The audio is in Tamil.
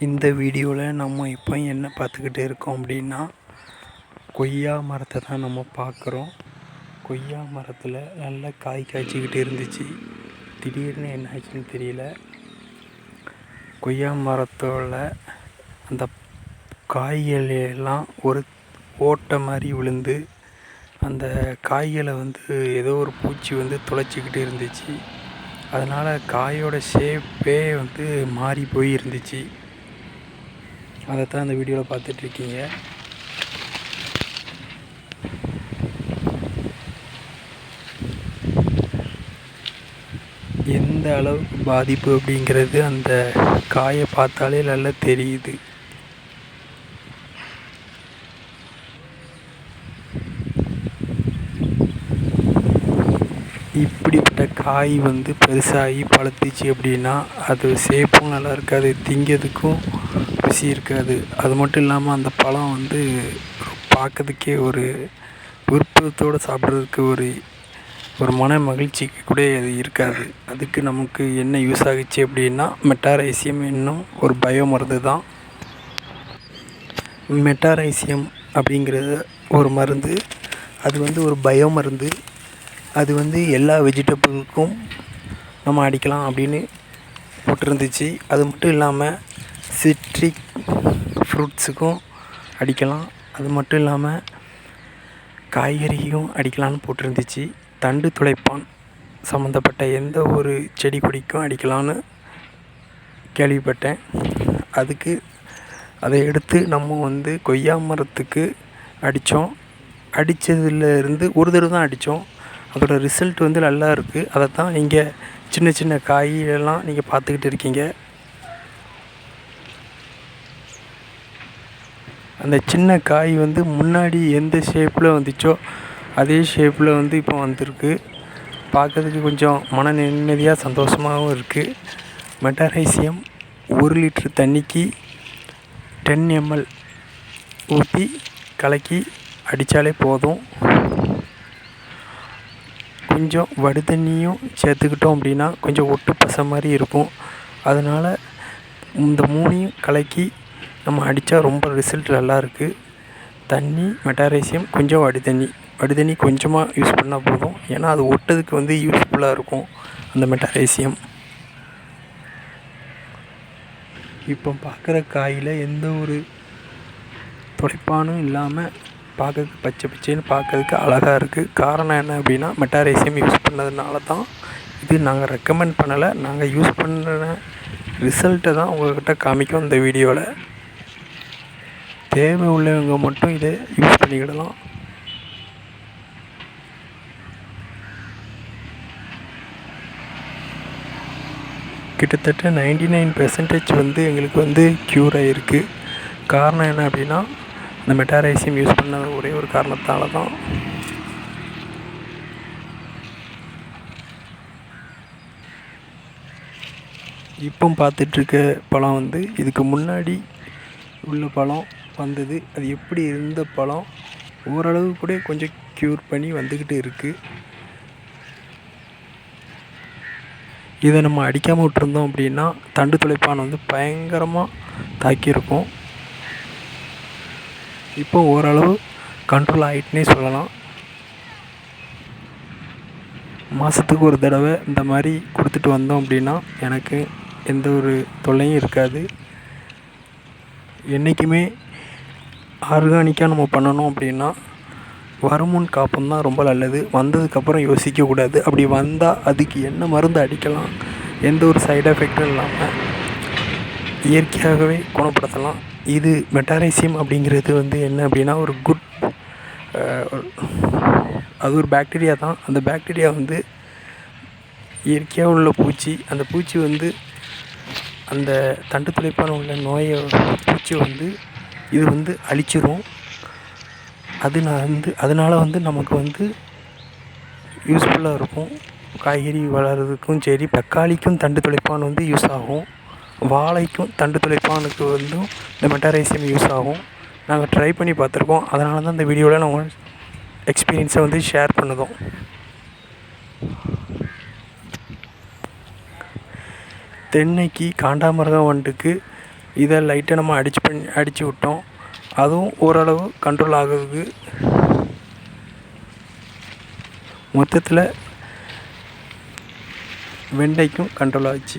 இந்த வீடியோவில் நம்ம இப்போ என்ன பார்த்துக்கிட்டு இருக்கோம் அப்படின்னா, கொய்யா மரத்தை தான் நம்ம பார்க்குறோம். கொய்யா மரத்தில் நல்லா காய் காய்ச்சிக்கிட்டு இருந்துச்சு. திடீர்னு என்ன ஆச்சுன்னு தெரியல. கொய்யா மரத்தோட அந்த காய்கள் எல்லாம் ஒரு ஓட்டை மாதிரி விழுந்து அந்த காய்களை ஏதோ ஒரு பூச்சி தொலைச்சிக்கிட்டு இருந்துச்சு. அதனால் காயோட ஷேப்பே மாறி போய் இருந்துச்சு. அதைத்தான் அந்த வீடியோவில் பார்த்துட்ருக்கீங்க. எந்த அளவுக்கு பாதிப்பு அப்படிங்கிறது அந்த காயை பார்த்தாலே நல்லா தெரியுது. இப்படிப்பட்ட காய் பெருசாகி பழுத்துச்சு அப்படின்னா அது ஷேப்பும் நல்லா இருக்காது, திங்கிறதுக்கும் ருசி இருக்காது. அது மட்டும் இல்லாமல் அந்த பழம் பார்க்கறதுக்கே ஒரு விருப்பத்தோடு சாப்பிட்றதுக்கு ஒரு மன மகிழ்ச்சிக்கு கூட அது இருக்காது. அதுக்கு நமக்கு என்ன யூஸ் ஆகிச்சு அப்படின்னா, மெட்டாரைசியம் என்னும் ஒரு பயோ மருந்து தான். மெட்டாரைசியம் அப்படிங்கிறது ஒரு மருந்து. அது ஒரு பயோ மருந்து. அது எல்லா வெஜிடபிளுக்கும் நம்ம அடிக்கலாம் அப்படின்னு போட்டிருந்துச்சு. அது மட்டும் இல்லாமல் சிட்ரிக் ஃப்ரூட்ஸுக்கும் அடிக்கலாம். அது மட்டும் இல்லாமல் காய்கறியும் அடிக்கலான்னு போட்டிருந்துச்சு. தண்டு துளைப்பான் சம்மந்தப்பட்ட எந்த ஒரு செடி கொடிக்கும் அடிக்கலான்னு கேள்விப்பட்டேன். அதை எடுத்து நம்ம கொய்யா மரத்துக்கு அடித்தோம். அடித்ததுலேருந்து ஒரு தடவை தான் அடித்தோம். அதோடய ரிசல்ட் நல்லா இருக்குது. அதை தான் நீங்கள் சின்ன சின்ன காயெல்லாம் நீங்கள் பார்த்துக்கிட்டு இருக்கீங்க. அந்த சின்ன காய் முன்னாடி எந்த ஷேப்பில் வந்துச்சோ அதே ஷேப்பில் இப்போ வந்திருக்கு. பார்க்கறதுக்கு கொஞ்சம் மன நிம்மதியாக சந்தோஷமாகவும் இருக்குது. மெட்டாரைசியம் 1 லிட்டர் தண்ணிக்கு 10 ml ஊற்றி கலக்கி அடித்தாலே போதும். கொஞ்சம் வடு தண்ணியும் சேர்த்துக்கிட்டோம் அப்படின்னா கொஞ்சம் ஒட்டு பசை மாதிரி இருக்கும். அதனால் இந்த 3ஐயும் கலக்கி நம்ம அடித்தா ரொம்ப ரிசல்ட் நல்லாயிருக்கு. தண்ணி, மெட்டாரைசியம், கொஞ்சம் வடு தண்ணி கொஞ்சமாக யூஸ் பண்ணால் போதும். ஏன்னா அது ஒட்டுறதுக்கு யூஸ்ஃபுல்லாக இருக்கும் அந்த மெட்டாரைசியம். இப்போ பார்க்குற காயில் எந்த ஒரு துளைப்பானும் இல்லாமல் பார்க்கறதுக்கு பச்சை பச்சைன்னு பார்க்கறதுக்கு அழகாக இருக்குது. காரணம் என்ன அப்படின்னா, மெட்டாரைசியம் யூஸ் பண்ணதுனால தான். இது நாங்கள் ரெக்கமெண்ட் பண்ணலை, நாங்கள் யூஸ் பண்ணுற ரிசல்ட்டை தான் உங்கள்கிட்ட காமிக்கும் இந்த வீடியோவில். தேவை உள்ளவங்க மட்டும் இதை யூஸ் பண்ணிக்கிடலாம். கிட்டத்தட்ட 99% எங்களுக்கு க்யூர் ஆகிருக்கு. காரணம் என்ன அப்படின்னா, இந்த மெட்டாரைசியம் யூஸ் பண்ண ஒரே ஒரு காரணத்தால் தான். இப்போ பார்த்துட்ருக்க பழம் இதுக்கு முன்னாடி உள்ள பழம் வந்தது. அது எப்படி இருந்த பழம் ஓரளவு கூட கொஞ்சம் க்யூர் பண்ணி வந்துக்கிட்டு இருக்குது. இதை நம்ம அடிக்காமல் விட்டுருந்தோம் அப்படின்னா தண்டு துளைப்பான் பயங்கரமாக தாக்கியிருக்கும். இப்போ ஓரளவு கண்ட்ரோல் ஆகிட்டுனே சொல்லலாம். மாதத்துக்கு ஒரு தடவை இந்த மாதிரி கொடுத்துட்டு வந்தோம் அப்படின்னா எனக்கு எந்த ஒரு தொல்லையும் இருக்காது. என்றைக்குமே ஆர்கானிக்காக நம்ம பண்ணணும் அப்படின்னா வருமுன் காப்பம் தான் ரொம்ப நல்லது. வந்ததுக்கப்புறம் யோசிக்கக்கூடாது. அப்படி வந்தால் அதுக்கு என்ன மருந்து அடிக்கலாம், எந்த ஒரு சைடு எஃபெக்டும் இல்லாமல் இயற்கையாகவே குணப்படுத்தலாம். இது மெட்டாரைசியம் அப்படிங்கிறது என்ன அப்படின்னா ஒரு குட் அது ஒரு பாக்டீரியா தான். அந்த பாக்டீரியா இயற்கையாக உள்ள பூச்சி. அந்த பூச்சி அந்த தண்டு துளைப்பான உள்ள நோயை பூச்சி இது அழிச்சிரும். அதனால் நமக்கு யூஸ்ஃபுல்லாக இருக்கும். காய்கறி வளர்கிறதுக்கும் சரி, தக்காளிக்கும் தண்டு துளைப்பான் யூஸ் ஆகும். வாழைக்கும் தண்டு துளைப்பானுக்கு இந்த மெட்டாரைசியம் யூஸ் ஆகும். நாங்கள் ட்ரை பண்ணி பார்த்துருக்கோம். அதனால தான் இந்த வீடியோவில் நாங்கள் எக்ஸ்பீரியன்ஸை ஷேர் பண்ணுதோம். தென்னைக்கு, காண்டாமிருகம் வண்டுக்கு இதை லைட்டாக நம்ம அடித்து விட்டோம். அதுவும் ஓரளவு கண்ட்ரோல் ஆகுறதுக்கு மொத்தத்தில் வெண்டைக்கும் கண்ட்ரோல் ஆச்சு.